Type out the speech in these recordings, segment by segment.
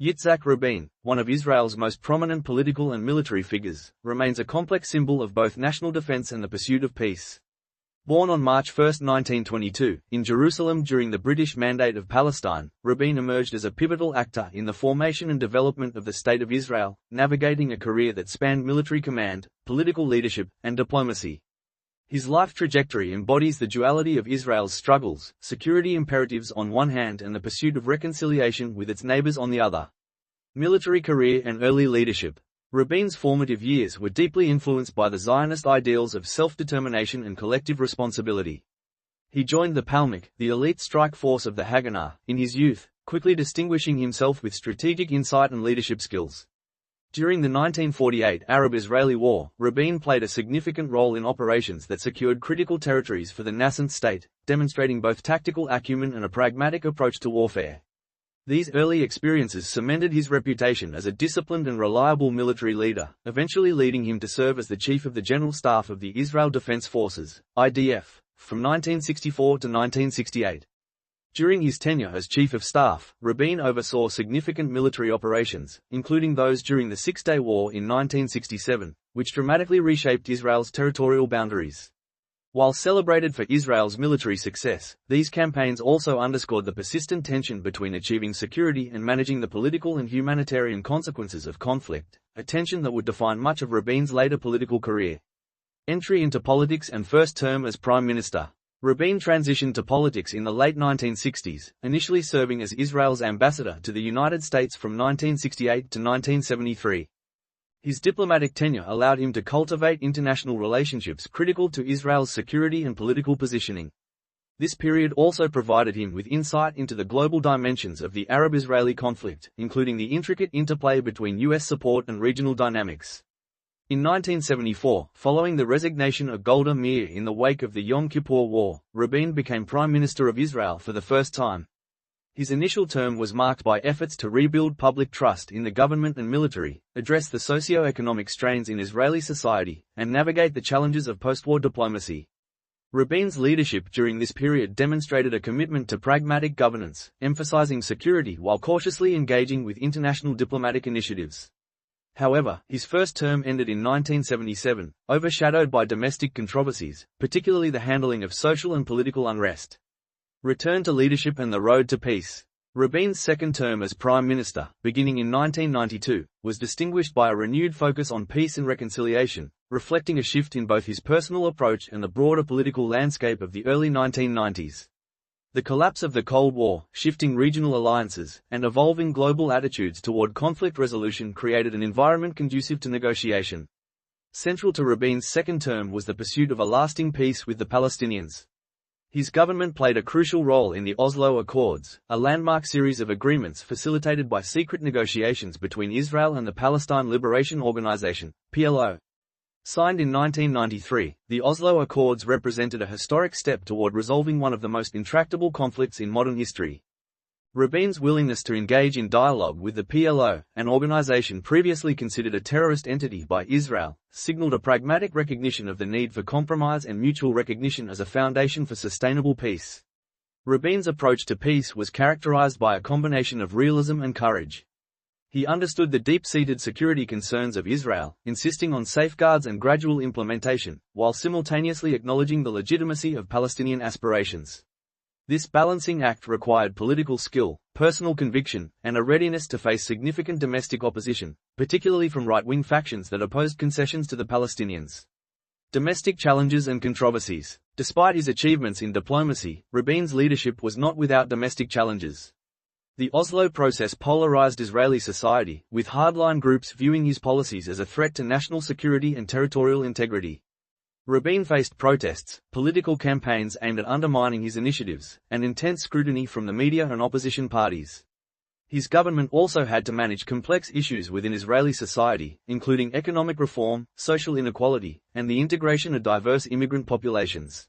Yitzhak Rabin, one of Israel's most prominent political and military figures, remains a complex symbol of both national defense and the pursuit of peace. Born on March 1, 1922, in Jerusalem during the British Mandate of Palestine, Rabin emerged as a pivotal actor in the formation and development of the State of Israel, navigating a career that spanned military command, political leadership, and diplomacy. His life trajectory embodies the duality of Israel's struggles, security imperatives on one hand and the pursuit of reconciliation with its neighbors on the other. Military career and early leadership. Rabin's formative years were deeply influenced by the Zionist ideals of self-determination and collective responsibility. He joined the Palmach, the elite strike force of the Haganah, in his youth, quickly distinguishing himself with strategic insight and leadership skills. During the 1948 Arab-Israeli War, Rabin played a significant role in operations that secured critical territories for the nascent state, demonstrating both tactical acumen and a pragmatic approach to warfare. These early experiences cemented his reputation as a disciplined and reliable military leader, eventually leading him to serve as the Chief of the General Staff of the Israel Defense Forces, IDF, from 1964 to 1968. During his tenure as Chief of Staff, Rabin oversaw significant military operations, including those during the Six-Day War in 1967, which dramatically reshaped Israel's territorial boundaries. While celebrated for Israel's military success, these campaigns also underscored the persistent tension between achieving security and managing the political and humanitarian consequences of conflict, a tension that would define much of Rabin's later political career. Entry into politics and first term as Prime Minister. Rabin transitioned to politics in the late 1960s, initially serving as Israel's ambassador to the United States from 1968 to 1973. His diplomatic tenure allowed him to cultivate international relationships critical to Israel's security and political positioning. This period also provided him with insight into the global dimensions of the Arab-Israeli conflict, including the intricate interplay between U.S. support and regional dynamics. In 1974, following the resignation of Golda Meir in the wake of the Yom Kippur War, Rabin became Prime Minister of Israel for the first time. His initial term was marked by efforts to rebuild public trust in the government and military, address the socio-economic strains in Israeli society, and navigate the challenges of post-war diplomacy. Rabin's leadership during this period demonstrated a commitment to pragmatic governance, emphasizing security while cautiously engaging with international diplomatic initiatives. However, his first term ended in 1977, overshadowed by domestic controversies, particularly the handling of social and political unrest. Return to leadership and the road to peace. Rabin's second term as Prime Minister, beginning in 1992, was distinguished by a renewed focus on peace and reconciliation, reflecting a shift in both his personal approach and the broader political landscape of the early 1990s. The collapse of the Cold War, shifting regional alliances, and evolving global attitudes toward conflict resolution created an environment conducive to negotiation. Central to Rabin's second term was the pursuit of a lasting peace with the Palestinians. His government played a crucial role in the Oslo Accords, a landmark series of agreements facilitated by secret negotiations between Israel and the Palestine Liberation Organization, PLO. Signed in 1993, the Oslo Accords represented a historic step toward resolving one of the most intractable conflicts in modern history. Rabin's willingness to engage in dialogue with the PLO, an organization previously considered a terrorist entity by Israel, signaled a pragmatic recognition of the need for compromise and mutual recognition as a foundation for sustainable peace. Rabin's approach to peace was characterized by a combination of realism and courage. He understood the deep-seated security concerns of Israel, insisting on safeguards and gradual implementation, while simultaneously acknowledging the legitimacy of Palestinian aspirations. This balancing act required political skill, personal conviction, and a readiness to face significant domestic opposition, particularly from right-wing factions that opposed concessions to the Palestinians. Domestic challenges and controversies. Despite his achievements in diplomacy, Rabin's leadership was not without domestic challenges. The Oslo process polarized Israeli society, with hardline groups viewing his policies as a threat to national security and territorial integrity. Rabin faced protests, political campaigns aimed at undermining his initiatives, and intense scrutiny from the media and opposition parties. His government also had to manage complex issues within Israeli society, including economic reform, social inequality, and the integration of diverse immigrant populations.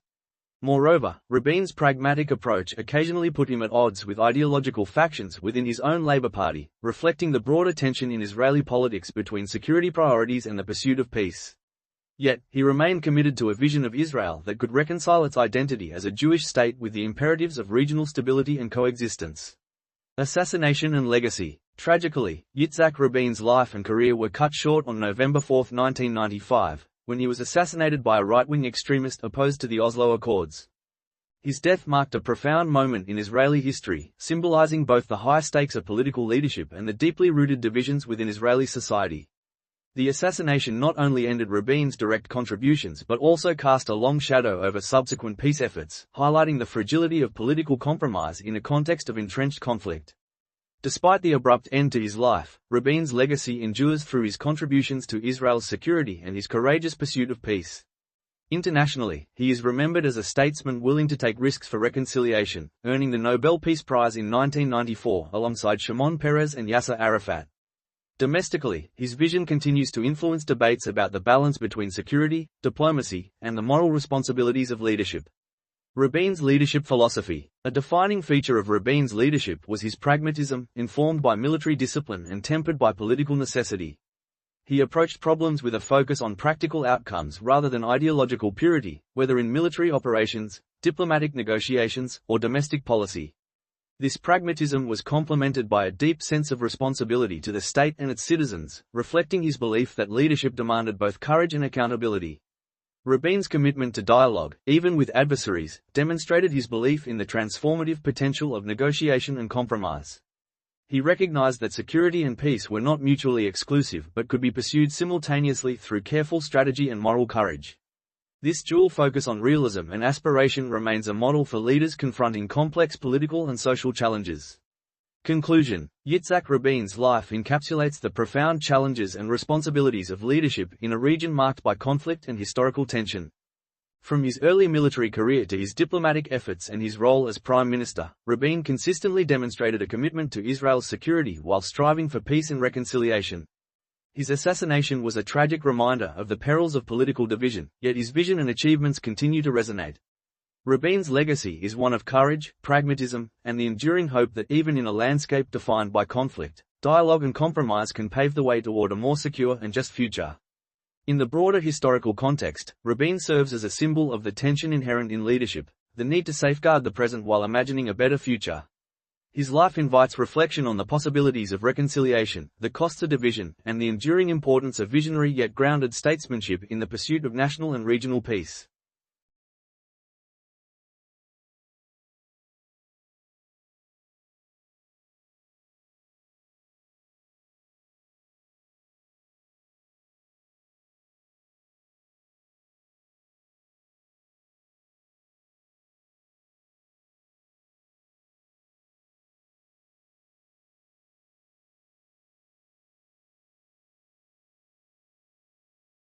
Moreover, Rabin's pragmatic approach occasionally put him at odds with ideological factions within his own Labour Party, reflecting the broader tension in Israeli politics between security priorities and the pursuit of peace. Yet, he remained committed to a vision of Israel that could reconcile its identity as a Jewish state with the imperatives of regional stability and coexistence. Assassination and legacy. Tragically, Yitzhak Rabin's life and career were cut short on November 4, 1995, when he was assassinated by a right-wing extremist opposed to the Oslo Accords. His death marked a profound moment in Israeli history, symbolizing both the high stakes of political leadership and the deeply rooted divisions within Israeli society. The assassination not only ended Rabin's direct contributions but also cast a long shadow over subsequent peace efforts, highlighting the fragility of political compromise in a context of entrenched conflict. Despite the abrupt end to his life, Rabin's legacy endures through his contributions to Israel's security and his courageous pursuit of peace. Internationally, he is remembered as a statesman willing to take risks for reconciliation, earning the Nobel Peace Prize in 1994 alongside Shimon Peres and Yasser Arafat. Domestically, his vision continues to influence debates about the balance between security, diplomacy, and the moral responsibilities of leadership. Rabin's leadership philosophy. A defining feature of Rabin's leadership was his pragmatism, informed by military discipline and tempered by political necessity. He approached problems with a focus on practical outcomes rather than ideological purity, whether in military operations, diplomatic negotiations, or domestic policy. This pragmatism was complemented by a deep sense of responsibility to the state and its citizens, reflecting his belief that leadership demanded both courage and accountability. Rabin's commitment to dialogue, even with adversaries, demonstrated his belief in the transformative potential of negotiation and compromise. He recognized that security and peace were not mutually exclusive but could be pursued simultaneously through careful strategy and moral courage. This dual focus on realism and aspiration remains a model for leaders confronting complex political and social challenges. Conclusion. Yitzhak Rabin's life encapsulates the profound challenges and responsibilities of leadership in a region marked by conflict and historical tension. From his early military career to his diplomatic efforts and his role as prime minister, Rabin consistently demonstrated a commitment to Israel's security while striving for peace and reconciliation. His assassination was a tragic reminder of the perils of political division, yet his vision and achievements continue to resonate. Rabin's legacy is one of courage, pragmatism, and the enduring hope that even in a landscape defined by conflict, dialogue and compromise can pave the way toward a more secure and just future. In the broader historical context, Rabin serves as a symbol of the tension inherent in leadership, the need to safeguard the present while imagining a better future. His life invites reflection on the possibilities of reconciliation, the costs of division, and the enduring importance of visionary yet grounded statesmanship in the pursuit of national and regional peace.